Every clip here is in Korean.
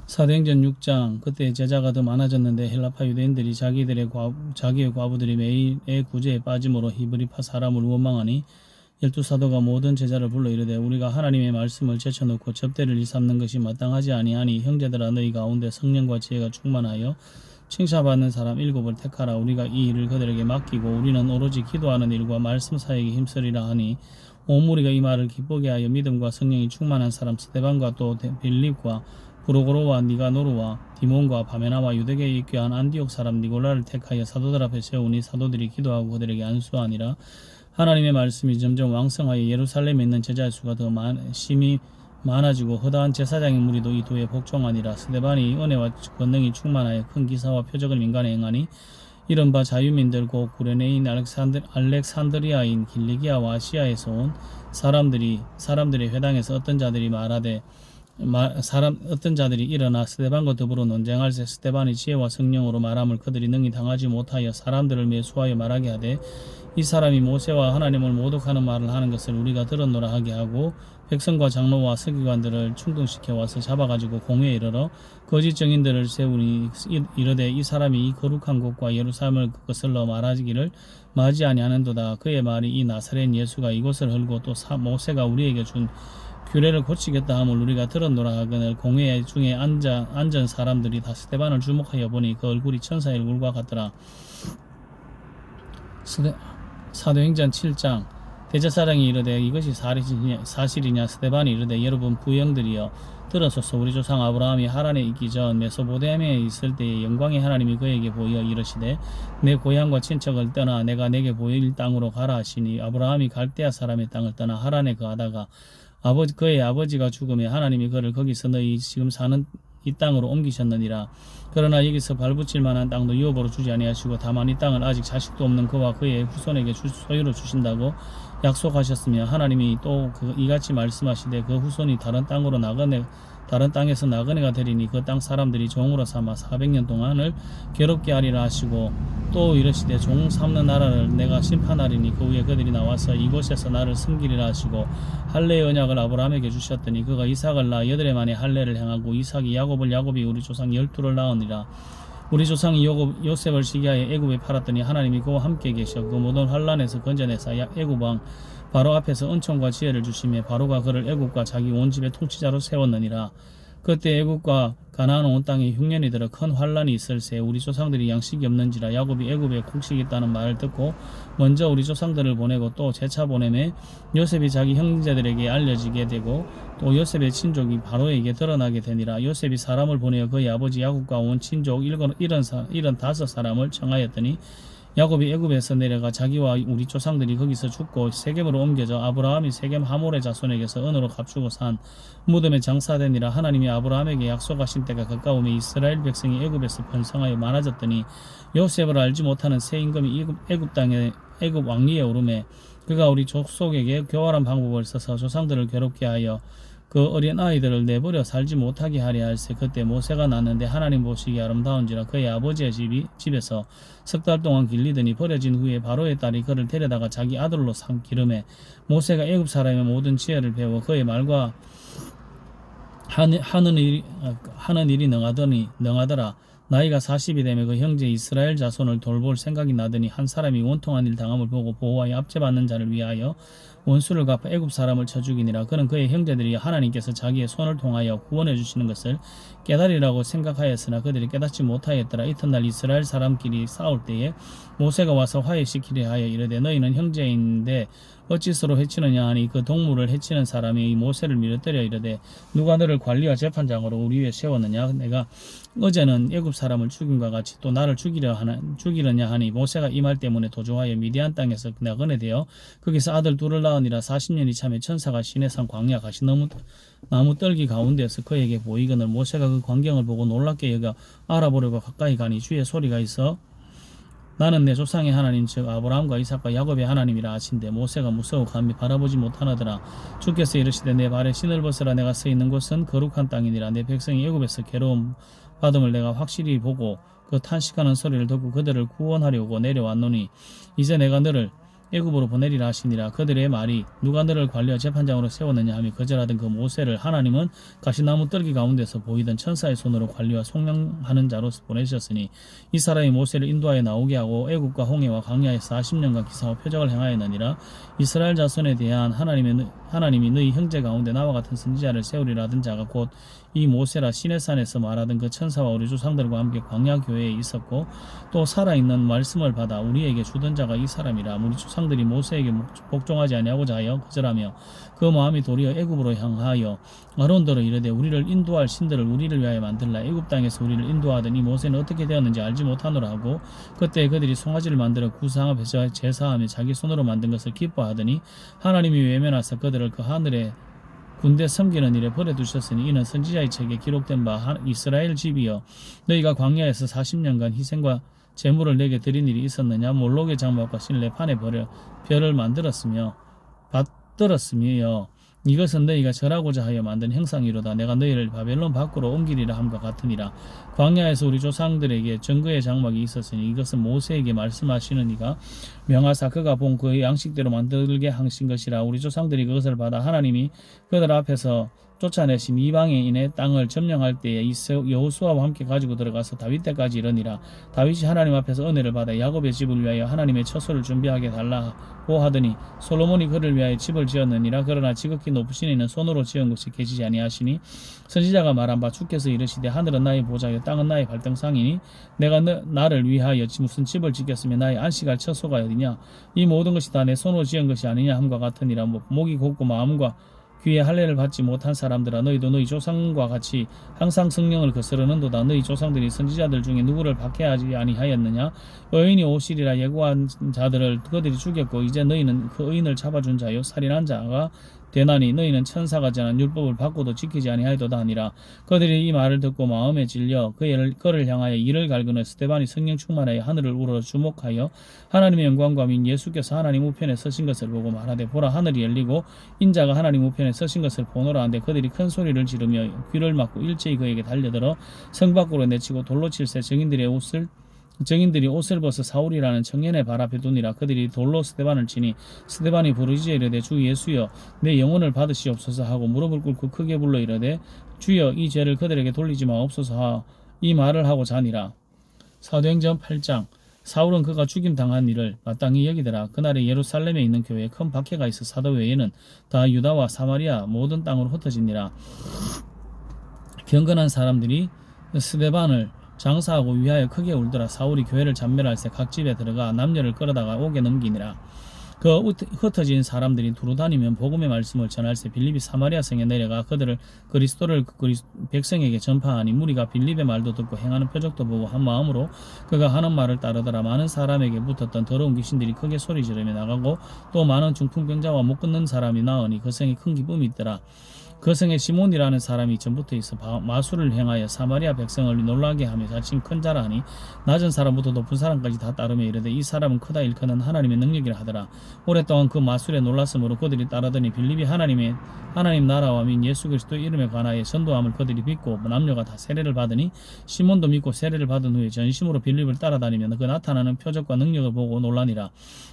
사도행전 6장. 그때 제자가 더 많아졌는데 헬라파 유대인들이 자기의 과부들이 매일의 구제에 빠짐으로 히브리파 사람을 원망하니 열두 사도가 모든 제자를 불러 이르되 우리가 하나님의 말씀을 제쳐놓고 접대를 일삼는 것이 마땅하지 아니하니 형제들아 너희 가운데 성령과 지혜가 충만하여 칭찬받는 사람 7을 택하라. 우리가 이 일을 그들에게 맡기고 우리는 오로지 기도하는 일과 말씀 사역에 힘쓰리라 하니 온 무리가 이 말을 기쁘게 하여 믿음과 성령이 충만한 사람 스데반과 또 빌립과 브로고로와 니가노르와 디몬과 바메나와 유대계에 입교한 안디옥 사람 니골라를 택하여 사도들 앞에 세우니 사도들이 기도하고 그들에게 안수하니라. 하나님의 말씀이 점점 왕성하여 예루살렘에 있는 제자의 수가 더 심히 많아지고 허다한 제사장의 무리도 이 도에 복종하니라. 스데반이 은혜와 권능이 충만하여 큰 기사와 표적을 민간에 행하니 이른바 자유민들 곧 구레네인 알렉산드리아인 길리기아와 아시아에서 온 사람들의 회당에서 어떤 자들이 일어나 스데반과 더불어 논쟁할세 스데반이 지혜와 성령으로 말함을 그들이 능히 당하지 못하여 사람들을 매수하여 말하게 하되 이 사람이 모세와 하나님을 모독하는 말을 하는 것을 우리가 들었노라 하게 하고 백성과 장로와 서기관들을 충동시켜 와서 잡아가지고 공회에 이르러 거짓 증인들을 세우니 이르되 이 사람이 이 거룩한 곳과 예루살렘을 거슬러 말하기를 마지 아니하는도다. 그의 말이 이 나사렛 예수가 이곳을 헐고 또 모세가 우리에게 준 규례를 고치겠다 함을 우리가 들었노라 하거늘 공회 중에 앉은 사람들이 다 스데반을 주목하여 보니 그 얼굴이 천사의 얼굴과 같더라. 사도행전 7장. 대제사장이 이르되 이것이 사실이냐. 스데반이 이르되 여러분 부형들이여 들으소서. 우리 조상 아브라함이 하란에 있기 전 메소포타미아에 있을 때에 영광의 하나님이 그에게 보여 이르시되 내 고향과 친척을 떠나 내가 내게 보일 땅으로 가라 하시니 아브라함이 갈대아 사람의 땅을 떠나 하란에 거하다가 그의 아버지가 죽음에 하나님이 그를 거기서 너희 지금 사는 이 땅으로 옮기셨느니라. 그러나 여기서 발붙일 만한 땅도 유업으로 주지 아니하시고 다만 이 땅을 아직 자식도 없는 그와 그의 후손에게 소유로 주신다고 약속하셨으며 하나님이 또 이같이 말씀하시되 그 후손이 다른 땅에서 나그네가 되리니 그 땅 사람들이 종으로 삼아 400년 동안을 괴롭게 하리라 하시고 또 이르시되 종 삼는 나라를 내가 심판하리니 그 후에 그들이 나와서 이곳에서 나를 섬기리라 하시고 할례의 언약을 아브라함에게 주셨더니 그가 이삭을 낳아 8해 만에 할례를 행하고 이삭이 야곱이 우리 조상 12를 낳으니라. 우리 조상이 요셉을 시기하여 애굽에 팔았더니 하나님이 그와 함께 계셔 그 모든 환란에서 건져내사 애굽 왕 바로 앞에서 은총과 지혜를 주시며 바로가 그를 애굽과 자기 온 집의 통치자로 세웠느니라. 그때 애굽과 가나안 온 땅에 흉년이 들어 큰 환란이 있을새 우리 조상들이 양식이 없는지라 야곱이 애굽에 곡식이 있다는 말을 듣고 먼저 우리 조상들을 보내고 또 재차 보내매 요셉이 자기 형제들에게 알려지게 되고 또 요셉의 친족이 바로에게 드러나게 되니라. 요셉이 사람을 보내어 그의 아버지 야곱과 온 친족 75사람을 청하였더니 야곱이 애굽에서 내려가 자기와 우리 조상들이 거기서 죽고 세겜으로 옮겨져 아브라함이 세겜 하몰의 자손에게서 은으로 값주고 산 무덤에 장사되니라. 하나님이 아브라함에게 약속하신 때가 가까우며 이스라엘 백성이 애굽에서 번성하여 많아졌더니 요셉을 알지 못하는 새 임금이 애굽 왕위에 오르매 그가 우리 족속에게 교활한 방법을 써서 조상들을 괴롭게 하여 그 어린 아이들을 내버려 살지 못하게 하려 할세. 그때 모세가 났는데 하나님 보시기에 아름다운지라 그의 아버지의 집에서 석 달 동안 길리더니 버려진 후에 바로의 딸이 그를 데려다가 자기 아들로 삼 기름에 모세가 애굽 사람의 모든 지혜를 배워 그의 말과 하는 일이 능하더라. 나이가 40이 되며 그 형제 이스라엘 자손을 돌볼 생각이 나더니 한 사람이 원통한 일 당함을 보고 보호하여 압제받는 자를 위하여 원수를 갚아 애굽 사람을 쳐 죽이니라. 그는 그의 형제들이 하나님께서 자기의 손을 통하여 구원해 주시는 것을 깨달으라고 생각하였으나 그들이 깨닫지 못하였더라. 이튿날 이스라엘 사람끼리 싸울 때에 모세가 와서 화해시키려 하여 이르되 너희는 형제인데 어찌 서로 해치느냐 하니 그 동물을 해치는 사람이 모세를 밀어뜨려 이르되 누가 너를 관리와 재판장으로 우리 위에 세웠느냐. 내가 어제는 애굽 사람을 죽임과 같이 또 나를 죽이려냐 하니 모세가 이 말 때문에 도주하여 미디안 땅에서 나그네 되어 거기서 아들 둘을 낳으니라. 40년이 참에 천사가 시내산 광야 가시나무 떨기 가운데서 그에게 보이거늘 모세가 그 광경을 보고 놀랍게 여겨 알아보려고 가까이 가니 주의 소리가 있어 나는 내 조상의 하나님 즉 아브라함과 이삭과 야곱의 하나님이라 하신대 모세가 무서워 감히 바라보지 못하나더라. 주께서 이르시되 내 발에 신을 벗으라. 내가 서 있는 곳은 거룩한 땅이니라. 내 백성이 애굽에서 괴로움 받음을 내가 확실히 보고 그 탄식하는 소리를 듣고 그들을 구원하려고 내려왔노니 이제 내가 너를 애굽으로 보내리라 하시니라. 그들의 말이 누가 너를 관리와 재판장으로 세웠느냐 하며 거절하던 그 모세를 하나님은 가시나무 떨기 가운데서 보이던 천사의 손으로 관리와 속량하는 자로서 보내셨으니 이 사람이 모세를 인도하여 나오게 하고 애굽과 홍해와 광야에서 40년간 기사와 표적을 행하였느니라. 이스라엘 자손에 대한 하나님이 너희 형제 가운데 나와 같은 선지자를 세우리라 하던 자가 곧 이 모세라. 시내산에서 말하던 그 천사와 우리 조상들과 함께 광야 교회에 있었고 또 살아있는 말씀을 받아 우리에게 주던 자가 이 사람이라. 우리 조상들이 모세에게 복종하지 아니하고자 하여 거절하며 그 마음이 도리어 애굽으로 향하여 아론더러 이르되 우리를 인도할 신들을 우리를 위하여 만들라. 애굽 땅에서 우리를 인도하던 이 모세는 어떻게 되었는지 알지 못하노라 하고 그때 그들이 송아지를 만들어 구상 앞에서 제사하며 자기 손으로 만든 것을 기뻐하더니 하나님이 외면하사 그들을 그 하늘에 군대 섬기는 일에 버려두셨으니 이는 선지자의 책에 기록된 바 이스라엘 집이여 너희가 광야에서 40년간 희생과 제물을 내게 드린 일이 있었느냐. 몰록의 장막과 신레판에 별을 만들었으며 받들었으며 이것은 너희가 절하고자 하여 만든 형상이로다. 내가 너희를 바벨론 밖으로 옮기리라 함과 같으니라. 광야에서 우리 조상들에게 증거의 장막이 있었으니 이것은 모세에게 말씀하시는 이가 명하사 그가 본 그의 양식대로 만들게 하신 것이라. 우리 조상들이 그것을 받아 하나님이 그들 앞에서 쫓아내신 이방인의 땅을 점령할 때에 여호수아와 함께 가지고 들어가서 다윗 때까지 이르니라. 다윗이 하나님 앞에서 은혜를 받아 야곱의 집을 위하여 하나님의 처소를 준비하게 달라고 하더니 솔로몬이 그를 위하여 집을 지었느니라. 그러나 지극히 높으신 이는 손으로 지은 것이 계시지 아니하시니 선지자가 말한 바 주께서 이르시되 하늘은 나의 보좌요 땅은 나의 발등상이니 내가 나를 위하여 무슨 집을 짓겠으며 나의 안식할 처소가 어디냐. 이 모든 것이 다 내 손으로 지은 것이 아니냐 함과 같으니라. 목이 곱고 마음과 귀에 할례를 받지 못한 사람들아 너희도 너희 조상과 같이 항상 성령을 거스르는도다. 너희 조상들이 선지자들 중에 누구를 박해하지 아니하였느냐. 의인이 오시리라 예고한 자들을 그들이 죽였고 이제 너희는 그 의인을 잡아준 자요 살인한 자가 되나니 너희는 천사가 전한 율법을 받고도 지키지 아니하였도다 하니라. 그들이 이 말을 듣고 마음에 질려 그를 향하여 이를 갈구는 스데반이 성령 충만하여 하늘을 우러러 주목하여 하나님의 영광과 민 예수께서 하나님 우편에 서신 것을 보고 말하되 보라 하늘이 열리고 인자가 하나님 우편에 서신 것을 보노라 하는데 그들이 큰 소리를 지르며 귀를 막고 일제히 그에게 달려들어 성 밖으로 내치고 돌로 칠새 증인들이 옷을 벗어 사울이라는 청년의 발 앞에 두니라. 그들이 돌로 스데반을 치니 스데반이 부르짖어 이르되 주 예수여 내 영혼을 받으시옵소서 하고 무릎을 꿇고 크게 불러 이르되 주여 이 죄를 그들에게 돌리지 마옵소서 하고 이 말을 하고 자니라. 사도행전 8장. 사울은 그가 죽임당한 일을 마땅히 여기더라. 그날에 예루살렘에 있는 교회에 큰 박해가 있어 사도 외에는 다 유다와 사마리아 모든 땅으로 흩어지니라. 경건한 사람들이 스데반을 장사하고 위하여 크게 울더라. 사울이 교회를 잔멸할새 각 집에 들어가 남녀를 끌어다가 옥에 넘기니라. 그 흩어진 사람들이 두루다니면 복음의 말씀을 전할새 빌립이 사마리아 성에 내려가 그들을 그리스도를 백성에게 전파하니 무리가 빌립의 말도 듣고 행하는 표적도 보고 한 마음으로 그가 하는 말을 따르더라. 많은 사람에게 붙었던 더러운 귀신들이 크게 소리 지르며 나가고 또 많은 중풍병자와 못 걷는 사람이 나으니 그 성에 큰 기쁨이 있더라. 그 성에 시몬이라는 사람이 전부터 있어 마술을 행하여 사마리아 백성을 놀라게 하며 자칭 큰 자라 하니 낮은 사람부터 높은 사람까지 다 따르며 이르되 이 사람은 크다 일컫는 하나님의 능력이라 하더라. 오랫동안 그 마술에 놀랐으므로 그들이 따르더니 빌립이 하나님 나라와 민 예수 그리스도의 이름에 관하여 전도함을 그들이 믿고 남녀가 다 세례를 받으니 시몬도 믿고 세례를 받은 후에 전심으로 빌립을 따라다니며 그 나타나는 표적과 능력을 보고 놀라니라.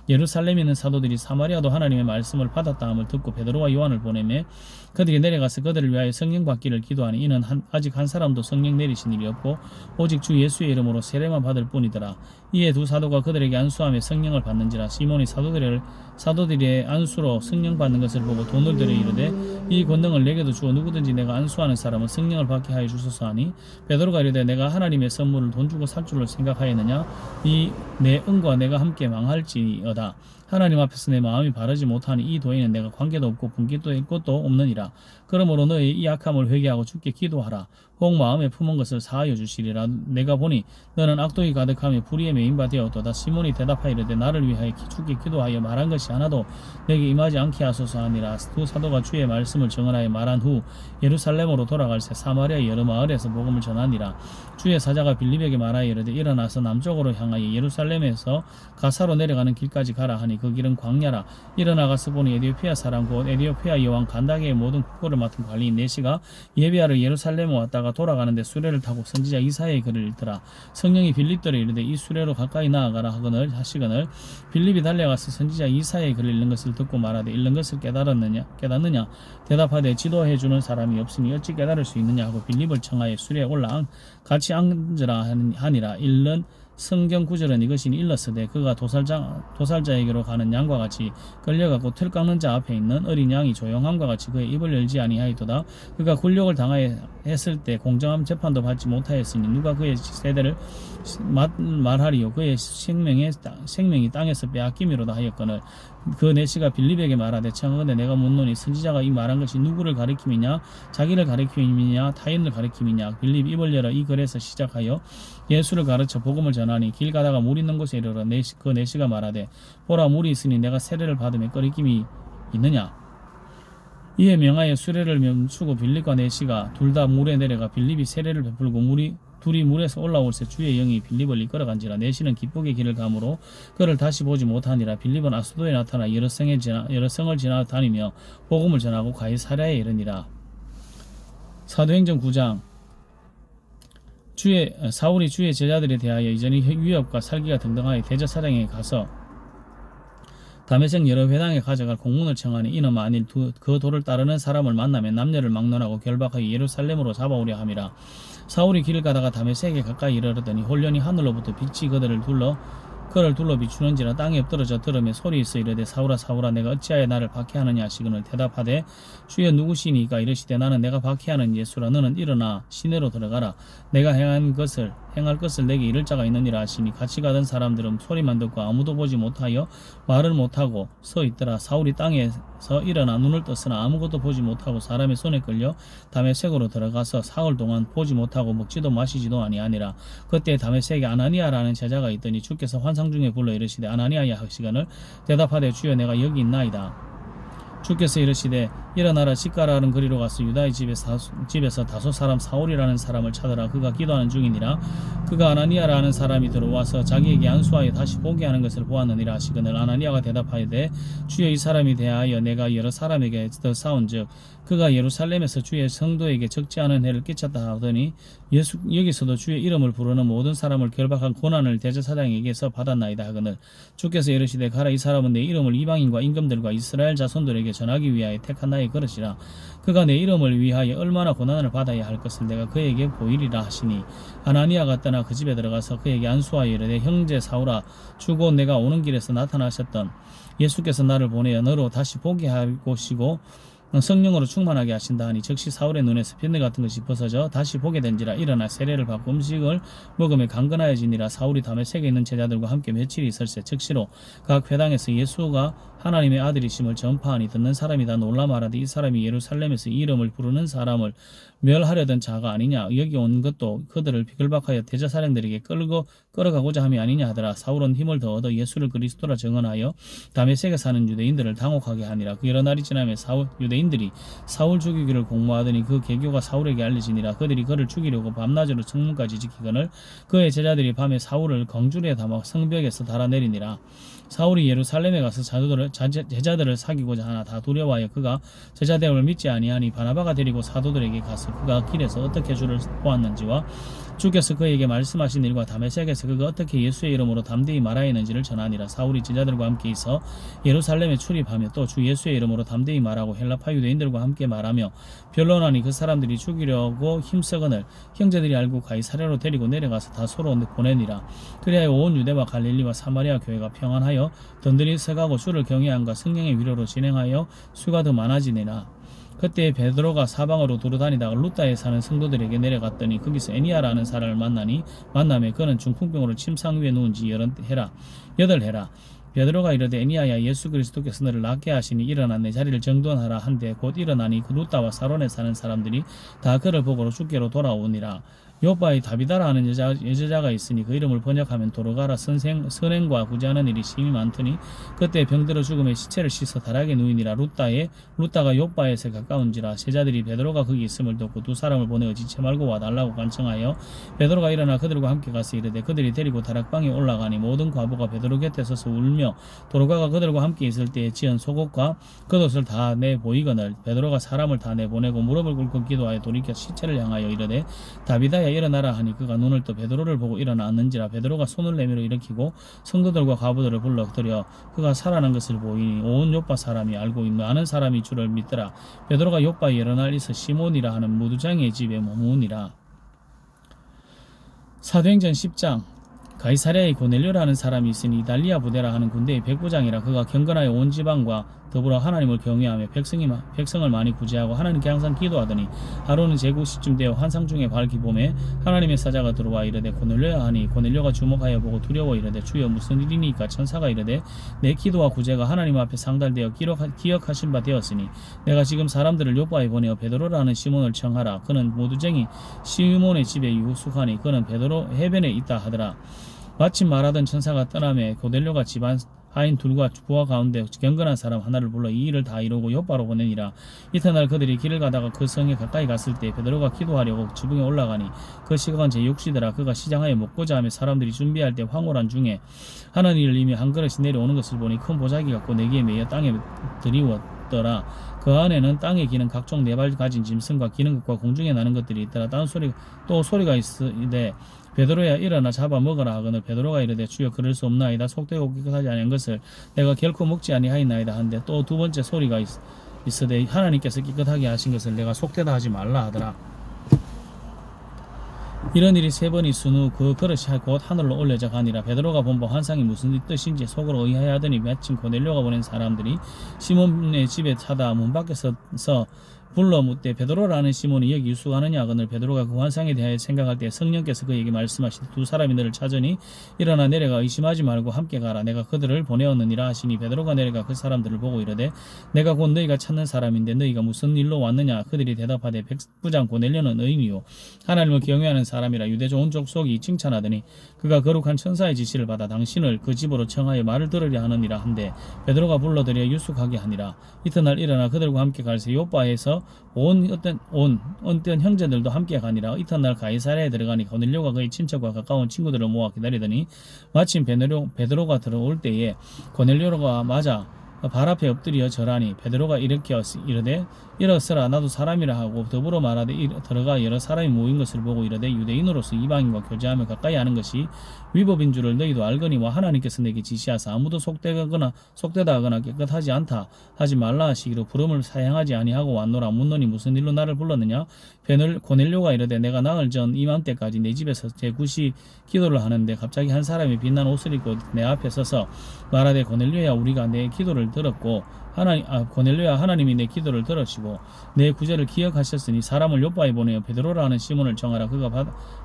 예루살렘에 있는 사도들이 사마리아도 하나님의 말씀을 받았다 함을 듣고 베드로와 요한을 보내매 그들이 내려가서 그들을 위하여 성령 받기를 기도하니 이는 아직 한 사람도 성령 내리신 일이 없고 오직 주 예수의 이름으로 세례만 받을 뿐이더라. 이에 두 사도가 그들에게 안수하며 성령을 받는지라. 시몬이 사도들의 안수로 성령 받는 것을 보고 돈을 들여 이르되 이 권능을 내게도 주어 누구든지 내가 안수하는 사람은 성령을 받게 하여 주소서 하니 베드로가 이르되 내가 하나님의 선물을 돈 주고 살 줄을 생각하였느냐. 이 내 은과 내가 함께 망할지어다. 하나님 앞에서 내 마음이 바르지 못하니 이 도에는 내가 관계도 없고 분깃도 있고도 없느니라. 그러므로 너의 이 악함을 회개하고 주께 기도하라. 혹 마음에 품은 것을 사하여 주시리라. 내가 보니 너는 악독이 가득하며 불의에 매인 바 되었도다. 시몬이 대답하여 이르되 나를 위하여 주께 기도하여 말한 것이 하나도 내게 임하지 않게 하소서 하니라. 두 사도가 주의 말씀을 정언하여 말한 후 예루살렘으로 돌아갈새 사마리아 여러 마을에서 복음을 전하니라. 주의 사자가 빌립에게 말하여 이르되 일어나서 남쪽으로 향하여 예루살렘에서 가사로 내려가는 길까지 가라 하니 그 길은 광야라. 일어나가서 보니 에디오피아 사람 곧 에디오피아 여왕 간다게의 모든 국고를 맡은 관리인 네시가 예비하러 예루살렘에 왔다가 돌아가는데 수레를 타고 선지자 이사야의 글을 읽더라. 성령이 빌립들에 이르되 이 수레로 너도 가까이 나아가라 하시거늘 빌립이 달려가서 선지자 이사야의 글을 읽는 것을 듣고 말하되 읽는 것을 깨닫느냐 대답하되 지도해 주는 사람이 없으니 어찌 깨달을 수 있느냐 하고 빌립을 청하여 수레에 올라 같이 앉으라 하니라. 읽는 성경 구절은 이것이니 일렀으되 그가 도살자에게로 가는 양과 같이 끌려가고 틀 깎는 자 앞에 있는 어린 양이 조용함과 같이 그의 입을 열지 아니하였도다. 그가 굴욕을 당하였을 때 공정한 재판도 받지 못하였으니 누가 그의 세대를 말하리요. 그의 생명이 땅에서 빼앗김이로다 하였거늘 그 내시가 빌립에게 말하되 청하건대 내가 묻노니 선지자가 이 말한 것이 누구를 가리킴이냐 자기를 가리킴이냐 타인을 가리킴이냐. 빌립 입을 열어 이 글에서 시작하여 예수를 가르쳐 복음을 전하니 길 가다가 물 있는 곳에 이르러 그 내시가 말하되 보라 물이 있으니 내가 세례를 받으며 끓이김이 있느냐. 이에 명하여 수레를 멈추고 빌립과 내시가 둘 다 물에 내려가 빌립이 세례를 베풀고 둘이 물에서 올라올새 주의 영이 빌립을 이끌어간지라. 내시는 기쁘게 길을 가므로 그를 다시 보지 못하니라. 빌립은 아수도에 나타나 여러 성을 지나 다니며 복음을 전하고 가이사랴에 이르니라. 사도행전 9장 사울이 주의 제자들에 대하여 이전에 위협과 살기가 등등하여 대제사장에게 가서 다메섹 여러 회당에 가져갈 공문을 청하니 이는 만일 그 도를 따르는 사람을 만나면 남녀를 막론하고 결박하여 예루살렘으로 잡아오려 함이라. 사울이 길을 가다가 다메섹에 가까이 이르렀더니 홀련히 하늘로부터 빛이 그를 둘러 비추는지라. 땅에 엎드러져 들으며 소리 있어 이르되 사울아 사울아 내가 어찌하여 나를 박해하느냐 하시거늘 대답하되 주여 누구시니까 이르시되 나는 내가 박해하는 예수라. 너는 일어나 시내로 들어가라. 내가 행할 것을 내게 이를 자가 있느니라 하시니 같이 가던 사람들은 소리만 듣고 아무도 보지 못하여 말을 못하고 서 있더라. 사울이 땅에서 일어나 눈을 떴으나 아무것도 보지 못하고 사람의 손에 끌려 다메섹으로 들어가서 사흘 동안 보지 못하고 먹지도 마시지도 아니하니라. 그때 다메섹에 아나니아라는 제자가 있더니 주께서 환상 중에 불러 이르시되 아나니아야 하시거늘 대답하되 주여 내가 여기 있나이다. 주께서 이르시되 일어나라 직가라는 거리로 가서 유다의 집에서 다소 사람 사울이라는 사람을 찾으라. 그가 기도하는 중이니라. 그가 아나니아라는 사람이 들어와서 자기에게 안수하여 다시 보게 하는 것을 보았느니라 하시거늘 아나니아가 대답하되 주여 이 사람이 대하여 내가 여러 사람에게 더 싸운즉 그가 예루살렘에서 주의 성도에게 적지 않은 해를 끼쳤다 하더니 여기서도 주의 이름을 부르는 모든 사람을 결박한 고난을 대제사장에게서 받았나이다 하거늘 주께서 이르시되 가라. 이 사람은 내 이름을 이방인과 임금들과 이스라엘 자손들에게 전하기 위하여 택한 나의 그릇이라. 그가 내 이름을 위하여 얼마나 고난을 받아야 할 것을 내가 그에게 보이리라 하시니 아나니아가 떠나 그 집에 들어가서 그에게 안수하여 이르되 형제 사울아 주고 내가 오는 길에서 나타나셨던 예수께서 나를 보내어 너로 다시 보게 하시고 성령으로 충만하게 하신다 하니 즉시 사울의 눈에서 핏내 같은 것이 벗어져 다시 보게 된지라. 일어나 세례를 받고 음식을 먹으며 강건하여지니라. 사울이 다메섹에 있는 제자들과 함께 며칠 있을새 즉시로 각 회당에서 예수가 하나님의 아들이심을 전파하니 듣는 사람이 다 놀라 말하되 이 사람이 예루살렘에서 이 이름을 부르는 사람을 멸하려던 자가 아니냐. 여기 온 것도 그들을 비글박하여 대제사장들에게 끌어가고자 함이 아니냐 하더라. 사울은 힘을 더 얻어 예수를 그리스도라 증언하여 다메섹에 사는 유대인들을 당혹하게 하니라. 그 여러 날이 지나며 유대인들이 사울 죽이기를 공모하더니 그 계교가 사울에게 알려지니라. 그들이 그를 죽이려고 밤낮으로 성문까지 지키거늘 그의 제자들이 밤에 사울을 광주리에 담아 성벽에서 달아내리니라. 사울이 예루살렘에 가서 제자들을 사귀고자 하나 다 두려워하여 그가 제자됨을 믿지 아니하니 바나바가 데리고 사도들에게 가서 그가 길에서 어떻게 주를 보았는지와 주께서 그에게 말씀하신 일과 다메섹에서 그가 어떻게 예수의 이름으로 담대히 말하였는지를 전하니라. 사울이 제자들과 함께 있어 예루살렘에 출입하며 또 주 예수의 이름으로 담대히 말하고 헬라파 유대인들과 함께 말하며 변론하니 그 사람들이 죽이려고 힘쓰거늘 형제들이 알고 가이사랴로 데리고 내려가서 다 서로 보내니라. 그리하여 온 유대와 갈릴리와 사마리아 교회가 평안하여 든든히 서가고 주를 경외함과 성령의 위로로 진행하여 수가 더 많아지니라. 그때 베드로가 사방으로 두루다니다가 루다에 사는 성도들에게 내려갔더니 거기서 에니아라는 사람을 만나매 그는 중풍병으로 침상 위에 누운 지 8해라. 베드로가 이르되 에니아야 예수 그리스도께서 너를 낫게 하시니 일어나 내 자리를 정돈하라 한데 곧 일어나니 그 루다와 사론에 사는 사람들이 다 그를 보고 주께로 돌아오니라. 요바에 다비다라 하는 여자가 있으니 그 이름을 번역하면 도로가라. 선행과 구제하는 일이 심히 많더니 그때 병들어 죽음에 시체를 씻어 다락에 누이니라. 루다가 요바에서 가까운지라. 제자들이 베드로가 거기 있음을 듣고 두 사람을 보내어 지체 말고 와달라고 간청하여 베드로가 일어나 그들과 함께 가서 이르되 그들이 데리고 다락방에 올라가니 모든 과부가 베드로 곁에 서서 울며 도로가가 그들과 함께 있을 때에 지은 속옷과 겉옷을 다 내보이거늘 베드로가 사람을 다 내보내고 무릎을 꿇고 기도하여 돌이켜 시체를 향하여 이르되 다비다야 일어나라 하니 그가 눈을 떠 베드로를 보고 일어났는지라. 베드로가 손을 내밀어 일으키고 성도들과 과부들을 불러들여 그가 살아난 것을 보이니 온 요파 사람이 알고 많은 사람이 주를 믿더라. 베드로가 요파에 여러 날 있어 시몬이라 하는 무두장의 집에 머무니라. 사도행전 10장. 가이사랴에 고넬료라는 사람이 있으니 이달리아 부대라 하는 군대의 백부장이라. 그가 경건하여 온 지방과 더불어 하나님을 경외하며 백성을 많이 구제하고 하나님께 항상 기도하더니 하루는 제구시쯤 되어 환상 중에 밝히 보매 하나님의 사자가 들어와 이르되 고넬료야 하니 고넬료가 주목하여 보고 두려워 이르되 주여 무슨 일이니까. 천사가 이르되 내 기도와 구제가 하나님 앞에 상달되어 기억하신 바 되었으니 내가 지금 사람들을 요바에 보내어 베드로라는 시몬을 청하라. 그는 모두쟁이 시몬의 집에 유숙하니 그는 베드로 해변에 있다 하더라. 마침 말하던 천사가 떠나매 고넬료가 집안 하인 둘과 부하 가운데 경건한 사람 하나를 불러 이 일을 다 이루고 요바로 보내니라. 이튿날 그들이 길을 가다가 그 성에 가까이 갔을 때 베드로가 기도하려고 지붕에 올라가니 그 시각은 제6시더라. 그가 시장하여 먹고자 하며 사람들이 준비할 때 황홀한 중에 하나님을 이미 한 그릇이 내려오는 것을 보니 큰 보자기 같고 내기에 매여 땅에 들이웠더라. 그 안에는 땅에 기는 각종 네 발 가진 짐승과 기는 것과 공중에 나는 것들이 있더라. 또 소리가 있으되 베드로야 일어나 잡아 먹으라 하거늘 베드로가 이르되 주여 그럴 수 없나이다. 속되고 깨끗하지 아니한 것을 내가 결코 먹지 아니하였나이다 한데 또 두 번째 소리가 있으되 하나님께서 깨끗하게 하신 것을 내가 속되다 하지 말라 하더라. 이런 일이 세 번이 있은 후 그 그릇이 곧 하늘로 올려져 가니라. 베드로가 본 바 환상이 무슨 뜻인지 속으로 의아해하더니 마침 고넬료가 보낸 사람들이 시몬의 집에 찾아 문 밖에서 불러 묻되 베드로라는 시몬이 여기 유숙하느냐 하거늘 베드로가 그 환상에 대하여 생각할 때 성령께서 그에게 말씀하시되 두 사람이 너를 찾으니 일어나 내려가 의심하지 말고 함께 가라. 내가 그들을 보내었느니라 하시니 베드로가 내려가 그 사람들을 보고 이르되 내가 곧 너희가 찾는 사람인데 너희가 무슨 일로 왔느냐. 그들이 대답하되 백부장 고넬료는 의인이요 하나님을 경외하는 사람이라 유대족 온 족속이 칭찬하더니 그가 거룩한 천사의 지시를 받아 당신을 그 집으로 청하여 말을 들으려 하느니라 한데 베드로가 불러들여 유숙하게 하니라. 이튿날 일어나 그들과 함께 갈새 요바에서 어떤 형제들도 함께 가니라. 이튿날 가이사랴에 들어가니 고넬료가 그의 친척과 가까운 친구들을 모아 기다리더니 마침 베드로가 들어올 때에 고넬료가 맞아 발 앞에 엎드려 절하니 베드로가 일으켜 이르되 일어서라 나도 사람이라 하고 더불어 말하되 들어가 여러 사람이 모인 것을 보고 이르되 유대인으로서 이방인과 교제하며 가까이 하는 것이 위법인 줄을 너희도 알거니와 하나님께서 내게 지시하사 아무도 속되다 하거나 깨끗하지 않다 하지 말라 하시기로 부름을 사양하지 아니하고 왔노라. 묻노니 무슨 일로 나를 불렀느냐. 고넬료가 이르되 내가 나흘 전 이맘때까지 내 집에서 제9시 기도를 하는데 갑자기 한 사람이 빛난 옷을 입고 내 앞에 서서 말하되 고넬료야 우리가 내 기도를 들었고 고넬료야 하나님이 내 기도를 들으시고 내 구제를 기억하셨으니 사람을 요바에 보내어 베드로라는 시몬을 정하라. 그가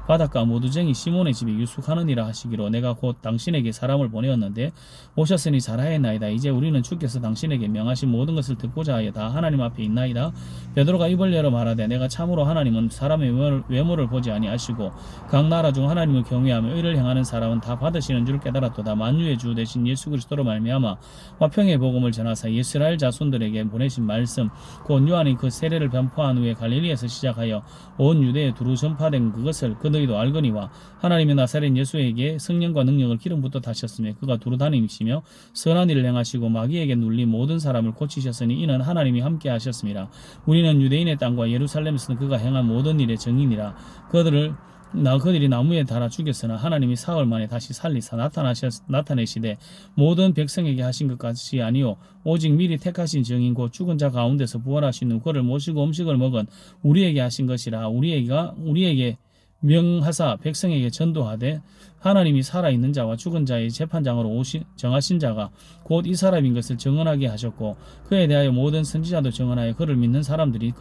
바닷가 모두쟁이 시몬의 집에 유숙하느니라 하시기로 내가 곧 당신에게 사람을 보내었는데 오셨으니 잘하였나이다. 이제 우리는 주께서 당신에게 명하신 모든 것을 듣고자 하여 다 하나님 앞에 있나이다. 베드로가 입을 열어 말하되 내가 참으로 하나님은 사람의 외모를 보지 아니하시고 각 나라 중 하나님을 경외하며 의를 행하는 사람은 다 받으시는 줄 깨달았도다. 만유의 주 되신 예수 그리스도로 말미암아 화평의 복음을 전하사 이스라엘 자손들에게 보내신 말씀 곧 요한이 그 세례를 변포한 후에 갈릴리에서 시작하여 온 유대에 두루 전파된 그것을 너희도 알거니와 하나님의 나사렛 예수에게 성령과 능력을 기름 붓듯 하셨으며 그가 두루 다니시며 선한 일을 행하시고 마귀에게 눌린 모든 사람을 고치셨으니 이는 하나님이 함께 하셨습니다. 우리는 유대인의 땅과 예루살렘에서 그가 행한 모든 일의 증인이라. 그들이 나무에 달아 죽였으나 하나님이 사흘 만에 다시 살리사 나타내시되 모든 백성에게 하신 것 같이 아니요 오직 미리 택하신 증인 곧 죽은 자 가운데서 부활하신 후 그를 모시고 음식을 먹은 우리에게 하신 것이라. 우리에게 명하사 백성에게 전도하되 하나님이 살아있는 자와 죽은 자의 재판장으로 정하신 자가 곧 이 사람인 것을 증언하게 하셨고 그에 대하여 모든 선지자도 증언하여 그를 믿는 사람들이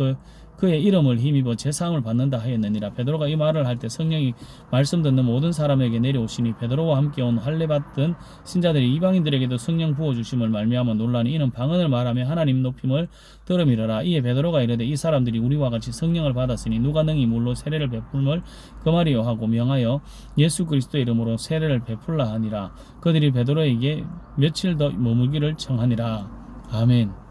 그의 이름을 힘입어 제사함을 받는다 하였느니라. 베드로가 이 말을 할 때 성령이 말씀 듣는 모든 사람에게 내려오시니 베드로와 함께 온 할례 받던 신자들이 이방인들에게도 성령 부어주심을 말미암아 놀라니 이는 방언을 말하며 하나님 높임을 들음이러라. 이에 베드로가 이르되 이 사람들이 우리와 같이 성령을 받았으니 누가 능히 물로 세례를 베풀물 그말이요 하고 명하여 예수 그리스도의 이름으로 세례를 베풀라 하니라. 그들이 베드로에게 며칠 더 머물기를 청하니라. 아멘.